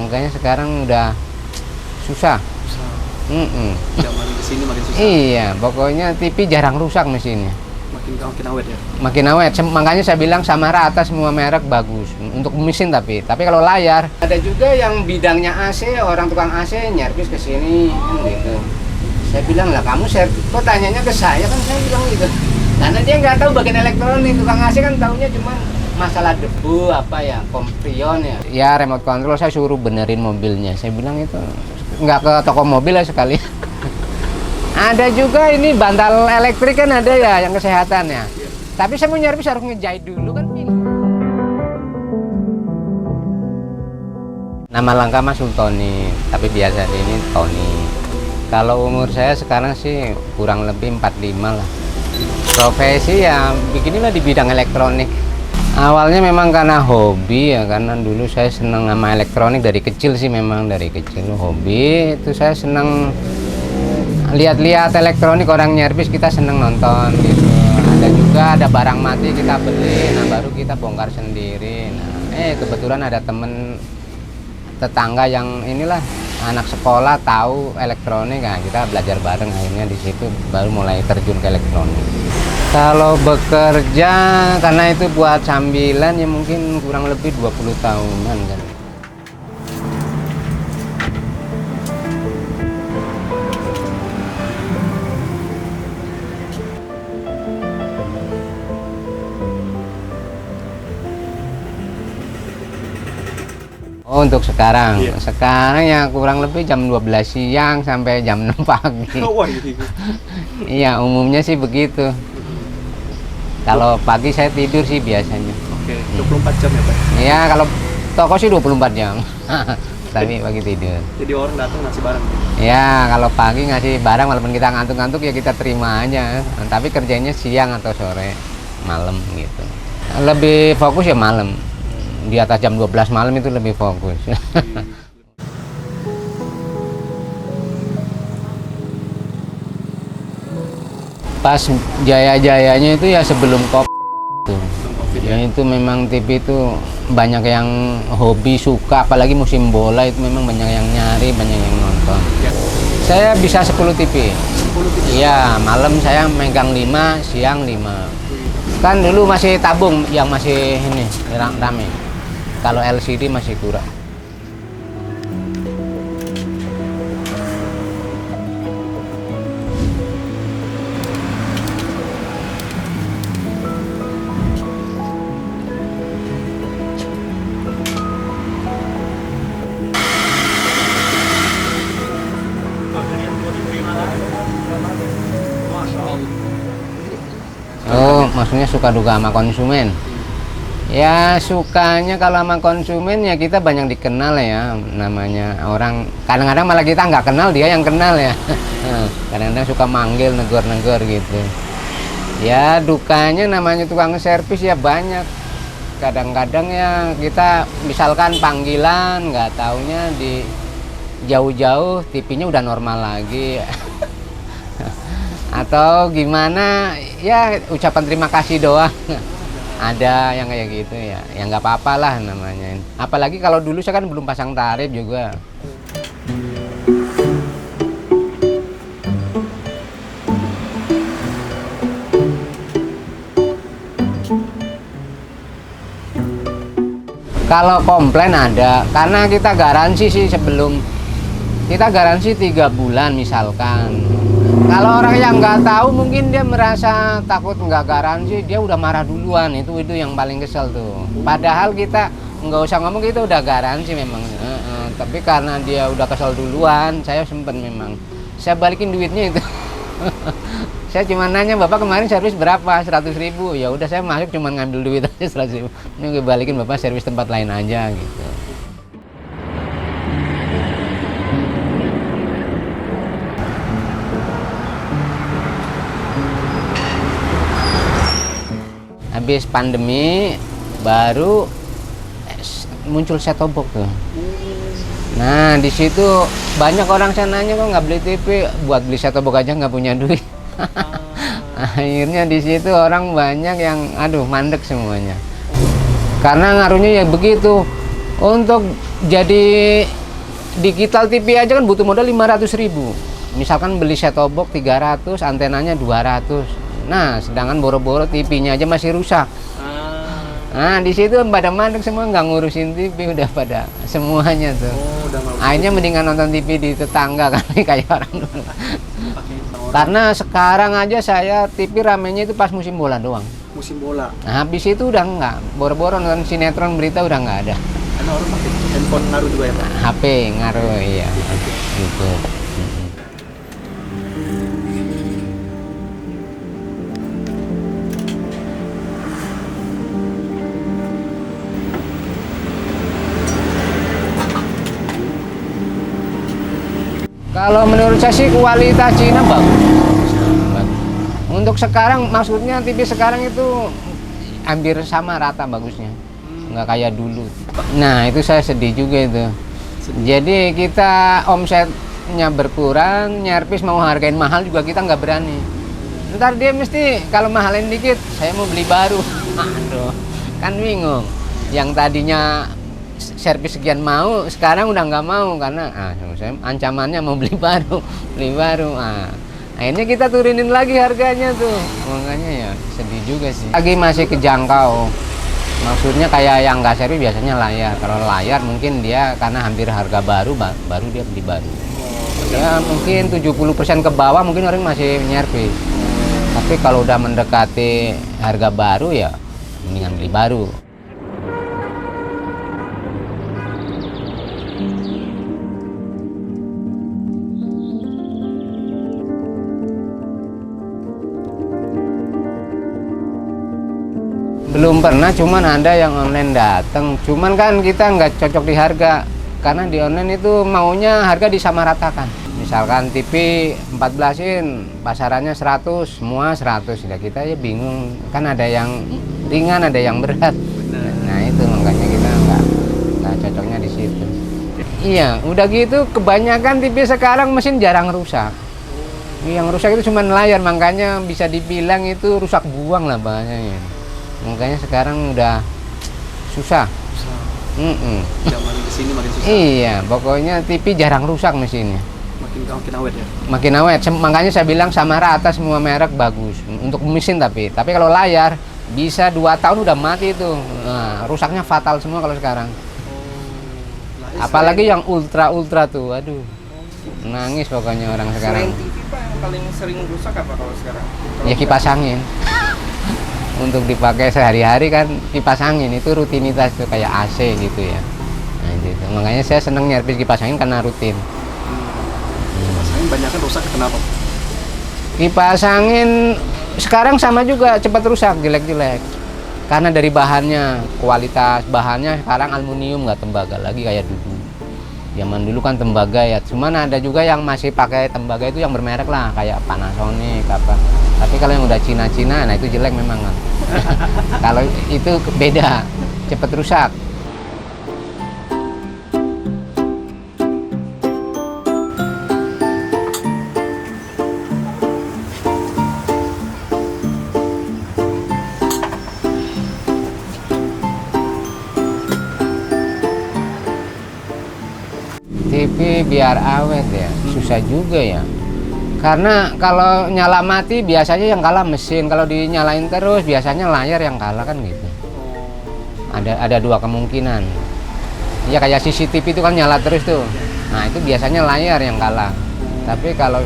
makanya sekarang udah susah. Zaman kesini makin susah. Iya, pokoknya TV jarang rusak mesinnya. Makin awet ya. Makin awet, makanya saya bilang sama rata semua merek bagus untuk mesin, tapi kalau layar ada juga yang bidangnya AC, orang tukang AC nyervis ke sini kan gitu. Saya bilang lah kamu kok tanyanya ke saya, kan saya bilang gitu. Karena dia nggak tahu bagian elektronik, tukang AC kan tahunya cuma masalah debu apa ya, komprion ya. Ya remote control saya suruh benerin mobilnya. Saya bilang itu nggak ke toko mobil ya sekali. Ada juga ini bantal elektrik kan ada ya yang kesehatan ya. Tapi saya mau nyervis harus ngejahit dulu kan. Nama lengkap Mas Sultoni, tapi biasa ini Tony. Kalau umur saya sekarang sih kurang lebih 45 lah. Profesi ya beginilah di bidang elektronik. Awalnya memang karena hobi ya, karena dulu saya senang sama elektronik dari kecil sih, memang dari kecil hobi. Itu saya senang lihat-lihat elektronik orang nyervis, kita seneng nonton gitu. Ada juga ada barang mati kita beli, nah baru kita bongkar sendiri. Nah, kebetulan ada temen tetangga yang inilah anak sekolah tahu elektronik, nah kita belajar bareng, akhirnya di situ baru mulai terjun ke elektronik. Kalau bekerja karena itu buat sambilan ya mungkin kurang lebih 20 tahunan kan. Oh, untuk sekarang, iya. Sekarang ya kurang lebih jam 12 siang sampai jam 6 pagi. Oh, wah, gitu. Iya, umumnya sih begitu. Kalau pagi saya tidur sih biasanya. Oke, 24 jam ya Pak? Iya, kalau toko sih 24 jam. Tapi pagi tidur. Jadi orang datang ngasih barang? Iya, kalau pagi ngasih barang walaupun kita ngantuk-ngantuk ya kita terima aja. Tapi kerjanya siang atau sore, malam gitu. Lebih fokus ya malam. Di atas jam 12 malam itu lebih fokus. Pas jaya-jayanya itu ya sebelum COVID ya, itu memang TV itu banyak yang hobi suka, apalagi musim bola itu memang banyak yang nyari, banyak yang nonton. Ya. Saya bisa 10 TV. 10 TV? Iya, malam saya megang 5, siang 5. Kan dulu masih tabung yang masih ini rame. Kalau LCD masih kurang. Oh, maksudnya suka duka sama konsumen. Ya sukanya kalau sama konsumen ya kita banyak dikenal ya, namanya orang kadang-kadang malah kita nggak kenal, dia yang kenal ya. Kadang-kadang suka manggil, negor-negor gitu. Ya dukanya namanya tukang servis ya banyak. Kadang-kadang ya kita misalkan panggilan nggak taunya di jauh-jauh TV-nya udah normal lagi. Atau gimana ya ucapan terima kasih doang. Ada yang kayak gitu ya, yang nggak apa-apa lah namanya. Apalagi kalau dulu saya kan belum pasang tarif juga. Kalau komplain ada, karena kita garansi sih sebelum kita garansi 3 bulan misalkan. Kalau orang yang nggak tahu mungkin dia merasa takut nggak garansi, dia udah marah duluan, itu yang paling kesel tuh. Padahal kita nggak usah ngomong, kita udah garansi memang. Tapi karena dia udah kesel duluan, saya sempat memang saya balikin duitnya itu. Saya cuma nanya, Bapak kemarin servis berapa? 100.000. Ya udah saya masuk cuma ngambil duit aja 100.000. Ini gue balikin, Bapak servis tempat lain aja gitu. Habis pandemi baru muncul set-top box tuh. Nah di situ banyak orang saya nanya, kok nggak beli TV, buat beli set-top box aja nggak punya duit. Akhirnya di situ orang banyak yang aduh mandek semuanya. Karena ngaruhnya ya begitu, Untuk jadi digital TV aja kan butuh modal 500.000. Misalkan beli set-top box 300, antenanya 200. Nah, sedangkan boro-boro TV-nya aja masih rusak. Nah, di situ pada mandek semua, nggak ngurusin TV, udah pada semuanya tuh. Udah nggak Akhirnya mendingan nonton TV di tetangga kan kayak orang dulu. pakai orang. Karena sekarang aja saya TV ramenya itu pas musim bola doang. Musim bola. Nah, habis itu udah nggak, boro-boro nonton sinetron berita udah nggak ada. Karena orang pakai handphone ngaruh juga ya Pak. HP ngaruh, iya. Gitu. Kalau menurut saya sih kualitas Cina bagus. Untuk sekarang, maksudnya TV sekarang itu hampir sama rata bagusnya, nggak kayak dulu. Nah, itu saya sedih juga itu. Jadi kita omsetnya berkurang, nyervis mau hargain mahal juga kita nggak berani. Ntar dia mesti kalau mahalin dikit, saya mau beli baru. Aduh, kan bingung. Yang tadinya servis sekian mau, sekarang udah nggak mau karena saya ancamannya mau beli baru. Akhirnya kita turunin lagi harganya tuh, makanya ya sedih juga sih. Lagi masih kejangkau, maksudnya kayak yang nggak servis biasanya layar. Kalau layar mungkin dia karena hampir harga baru dia beli baru. Ya mungkin 70% ke bawah mungkin orang masih nyervis. Tapi kalau udah mendekati harga baru ya mendingan beli baru. Belum pernah, cuman ada yang online datang. Cuman kan kita nggak cocok di harga, karena di online itu maunya harga disamaratakan. Misalkan TV 14 in, pasarannya 100, semua 100. Ya kita ya bingung, kan ada yang ringan, ada yang berat. Nah itu makanya kita nggak cocoknya di situ. Iya, udah gitu kebanyakan TV sekarang mesin jarang rusak. Yang rusak itu cuma layar, makanya bisa dibilang itu rusak buang lah bahasanya. Makanya sekarang udah susah. Zaman kesini makin susah. Iya, pokoknya TV jarang rusak mesinnya. Makin awet ya. Makin awet. Makanya saya bilang sama rata semua merek bagus untuk mesin, tapi kalau layar bisa 2 tahun udah mati itu. Nah, rusaknya fatal semua kalau sekarang. Apalagi yang ultra tuh, aduh. Nangis pokoknya orang sekarang. Selain TV Pak, yang paling sering rusak apa kalau sekarang? Ya kipas angin. Untuk dipakai sehari-hari kan kipas angin itu rutinitas tuh kayak AC gitu ya. Nah, gitu. Makanya saya seneng nyervis kipas angin karena rutin. Kipas angin banyak kan rusak, kenapa? Kipas angin sekarang sama juga cepat rusak, jelek-jelek. Karena dari bahannya, kualitas bahannya sekarang aluminium, nggak tembaga lagi kayak dulu. Zaman dulu kan tembaga ya, cuman ada juga yang masih pakai tembaga itu yang bermerek lah, kayak Panasonic apa. Tapi kalau yang udah Cina-Cina, nah itu jelek memang kan. Kalau itu beda, cepet rusak. TV biar awet ya, susah juga ya. Karena kalau nyala mati biasanya yang kalah mesin, kalau dinyalain terus biasanya layar yang kalah kan gitu. Ada 2 kemungkinan. Ya kayak CCTV itu kan nyala terus tuh. Nah itu biasanya layar yang kalah. Tapi kalau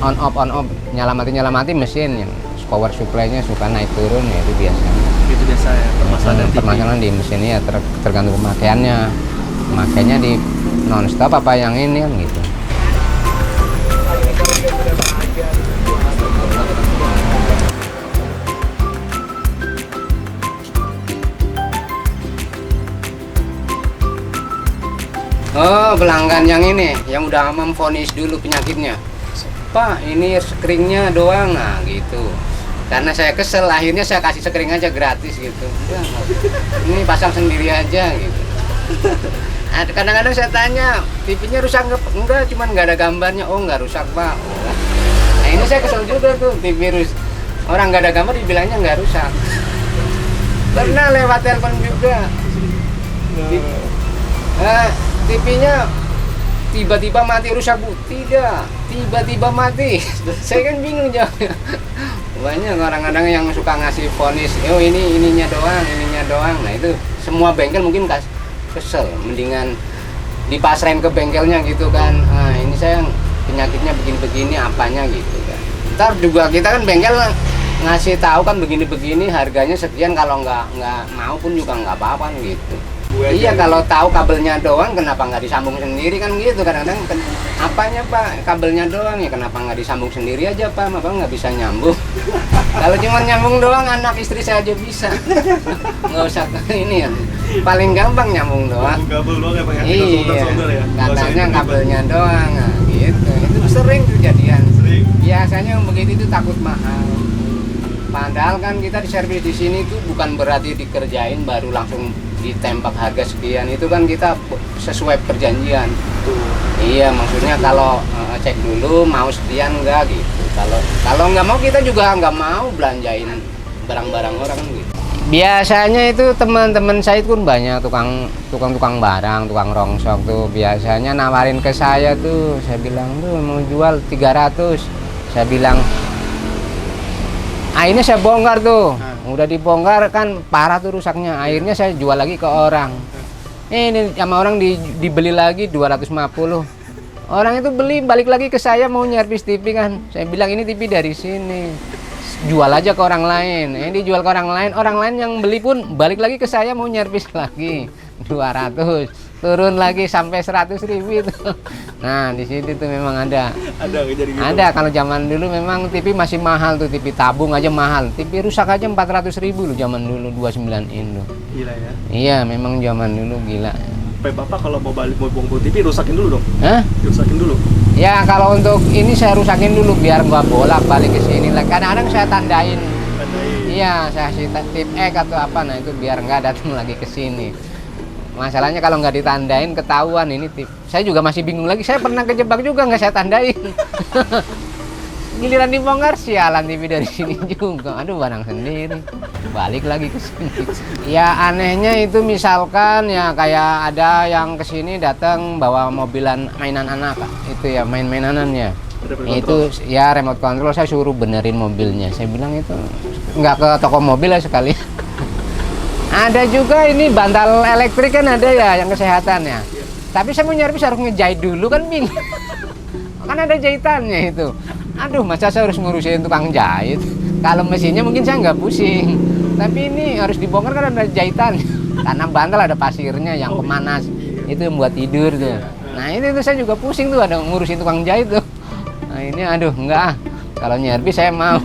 on off nyala mati mesin, yang power supply-nya suka naik turun ya itu biasa. Itu biasa ya, Permasalahan di mesinnya tergantung pemakaiannya. Makanya di non-stop apa yang ini kan gitu. Oh, pelanggan yang ini, yang udah memvonis dulu penyakitnya. Pak, ini screennya doang, nah gitu. Karena saya kesel, akhirnya saya kasih screen aja gratis gitu. Udah, ini pasang sendiri aja gitu. Kadang-kadang saya tanya, TV-nya rusak enggak, cuman nggak ada gambarnya. Oh, nggak rusak Pak. Oh. Nah ini saya kesel juga tuh, TV virus. Orang nggak ada gambar dibilangnya nggak rusak. Pernah lewat telepon juga. TV-nya tiba-tiba mati rusak Bu? Tidak, tiba-tiba mati. Saya kan bingung jawabnya. Banyak orang-orang yang suka ngasih vonis, oh ininya doang. Nah itu semua bengkel mungkin kesel, mendingan dipasrahin ke bengkelnya gitu kan. Nah ini saya penyakitnya begini-begini apanya gitu kan. Ntar juga kita kan bengkel ngasih tahu kan begini-begini harganya sekian, kalau nggak mau pun juga nggak apa-apa gitu. Iya kalau tahu kabelnya doang kenapa nggak disambung sendiri kan gitu, kadang-kadang apanya Pak kabelnya doang ya kenapa nggak disambung sendiri aja Pak, apa nggak bisa nyambung. Kalau cuma nyambung doang anak istri saya aja bisa, nggak usah ini ya, paling gampang nyambung doang. Kabel doang ya Pak ya? Iya, katanya kabelnya doang, nah, gitu. Itu sering kejadian. Biasanya yang begitu itu takut mahal. Padahal kan kita di servis di sini tuh bukan berarti dikerjain baru langsung ditembak harga sekian, itu kan kita sesuai perjanjian. Iya, maksudnya kalau cek dulu mau sekian enggak gitu. Kalau nggak mau kita juga nggak mau belanjain barang-barang orang gitu. Biasanya itu teman-teman saya itu pun banyak tukang barang, tukang rongsok tuh biasanya nawarin ke saya tuh, saya bilang tuh mau jual 300, saya bilang akhirnya saya bongkar tuh, udah dibongkar kan parah tuh rusaknya, akhirnya saya jual lagi ke orang. Ini sama orang dibeli lagi 250. Orang itu beli balik lagi ke saya mau nyervis TV kan, saya bilang ini TV dari sini, jual aja ke orang lain. Ini dijual ke orang lain yang beli pun balik lagi ke saya mau nyervis lagi 200, turun lagi sampai 100.000 itu. Nah di situ tuh memang ada kejadian gitu. Ada, kalau zaman dulu memang TV masih mahal tuh, TV tabung aja mahal, TV rusak aja 400.000 loh zaman dulu 29 Indo. Gila ya. Iya memang zaman dulu gila. Bapak kalau mau bongkar TV rusakin dulu dong. Hah? Rusakin dulu. Ya kalau untuk ini saya rusakin dulu biar nggak bolak-balik ke sini. Kadang-kadang saya tandain. Iya, saya kasih tip X atau apa, nah itu biar nggak datang lagi ke sini. Masalahnya kalau nggak ditandain ketahuan ini tip. Saya juga masih bingung lagi. Saya pernah kejebak juga nggak saya tandain. Giliran dibongkar sialan TV dari sini juga. Aduh barang sendiri. Balik lagi ke sini. Ya anehnya itu misalkan ya kayak ada yang ke sini datang bawa mobilan mainan anak, itu ya main-mainanannya. Itu ya remote control, saya suruh benerin mobilnya. Saya bilang itu nggak ke toko mobil ya sekali. Ada juga ini bantal elektrik kan ada ya yang kesehatan ya. Tapi saya mau nyervis harus ngejahit dulu kan bingung. Kan ada jahitannya itu. Aduh masa saya harus ngurusin tukang jahit. Kalau mesinnya mungkin saya nggak pusing. Tapi ini harus dibongkar kan ada jahitan. Karena bantal ada pasirnya yang pemanas. Itu yang buat tidur tuh. Nah itu saya juga pusing tuh ada ngurusin tukang jahit tuh. Nah ini aduh enggak. Kalau nyervis saya mau.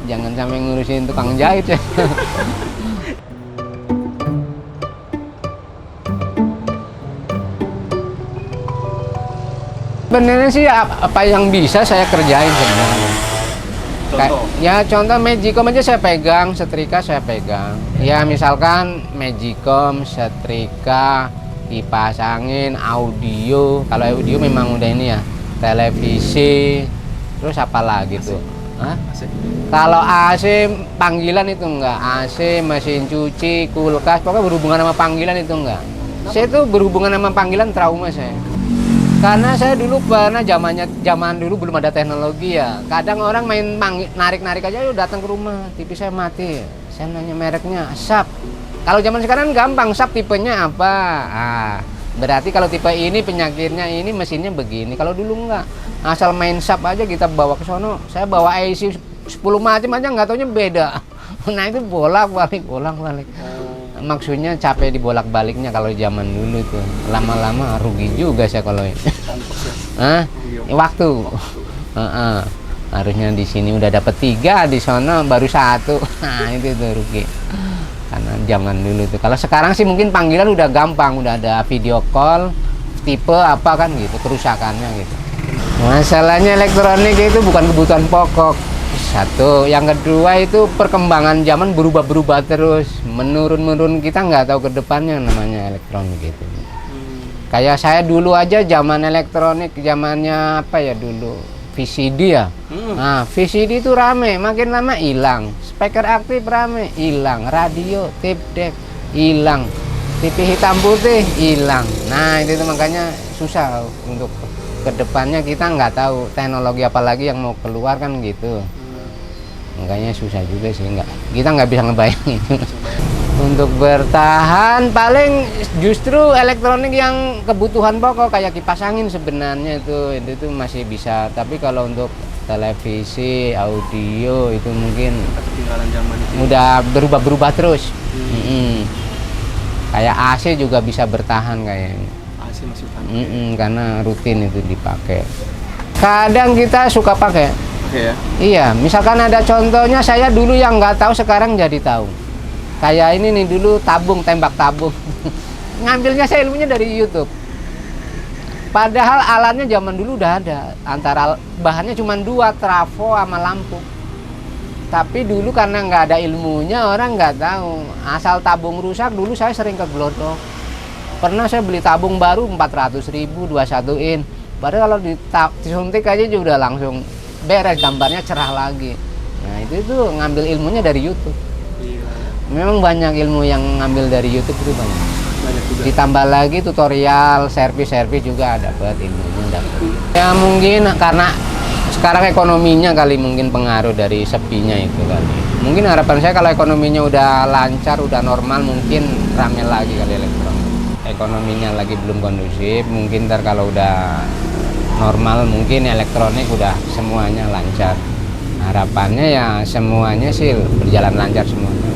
Jangan sampai ngurusin tukang jahit ya. Sebenarnya sih apa yang bisa saya kerjain sebenarnya. Contoh Magicom aja saya pegang, setrika saya pegang. Ya misalkan Magicom, setrika, kipas angin, audio. Kalau audio memang udah ini ya, televisi, terus apa lagi tuh? Kalau AC panggilan itu enggak, AC, mesin cuci, kulkas, pokoknya berhubungan sama panggilan itu enggak. Saya tuh berhubungan sama panggilan trauma saya. Karena saya dulu pernah zaman dulu belum ada teknologi ya. Kadang orang main narik-narik aja yuk datang ke rumah, TV saya mati. Saya nanya mereknya, SAP. Kalau zaman sekarang gampang, SAP tipenya apa? Berarti kalau tipe ini penyakitnya ini, mesinnya begini. Kalau dulu enggak. Asal main SAP aja kita bawa ke sono. Saya bawa IC 10 macam aja nggak taunya beda. Nah itu bolak-balik. Maksudnya capek dibolak-baliknya kalau zaman dulu tuh. Lama-lama rugi juga saya kalau ini. Waktu. Harusnya di sini udah dapat 3, di sana baru 1. Nah itu tuh rugi. Karena zaman dulu tuh. Kalau sekarang sih mungkin panggilan udah gampang, udah ada video call, tipe apa kan gitu, kerusakannya gitu. Masalahnya elektronik itu bukan kebutuhan pokok. Satu, yang kedua itu perkembangan zaman berubah-berubah terus, menurun kita nggak tahu ke depannya namanya elektronik gitu. Kayak saya dulu aja zaman elektronik, zamannya apa ya dulu, VCD ya. Nah VCD itu rame, makin lama hilang. Speaker aktif rame, hilang. Radio, tape deck, hilang. TV hitam putih hilang. Nah itu tuh makanya susah untuk kedepannya, kita nggak tahu teknologi apa lagi yang mau keluar kan gitu. Makanya susah juga sih, kita nggak bisa ngebayangin. Untuk bertahan paling justru elektronik yang kebutuhan pokok kayak kipas angin sebenarnya itu masih bisa. Tapi kalau untuk televisi, audio itu mungkin Ketinggalan zaman itu. udah berubah-berubah terus. Kayak AC juga bisa bertahan kayaknya. AC masih tahan. Karena rutin itu dipakai. Kadang kita suka pakai. Oke ya. Iya, misalkan ada contohnya, saya dulu yang nggak tahu sekarang jadi tahu. Kayak ini nih, dulu tembak tabung. Ngambilnya saya ilmunya dari YouTube. Padahal alatnya zaman dulu udah ada. Antara bahannya cuma dua, trafo sama lampu. Tapi dulu karena nggak ada ilmunya, orang nggak tahu. Asal tabung rusak, dulu saya sering ke Glodok. Pernah saya beli tabung baru 400.000, 21 in. Padahal kalau disuntik aja juga udah langsung beres, gambarnya cerah lagi. Nah itu ngambil ilmunya dari YouTube. Memang banyak ilmu yang ngambil dari YouTube itu banyak. Banyak juga. Ditambah lagi tutorial, servis juga dapat ilmunya dapat. Ya mungkin karena sekarang ekonominya kali mungkin pengaruh dari sepinya itu kali. Mungkin harapan saya kalau ekonominya udah lancar, udah normal, mungkin rame lagi kali elektronik. Ekonominya lagi belum kondusif, mungkin ntar kalau udah normal mungkin elektronik udah semuanya lancar. Harapannya ya semuanya sih berjalan lancar semuanya.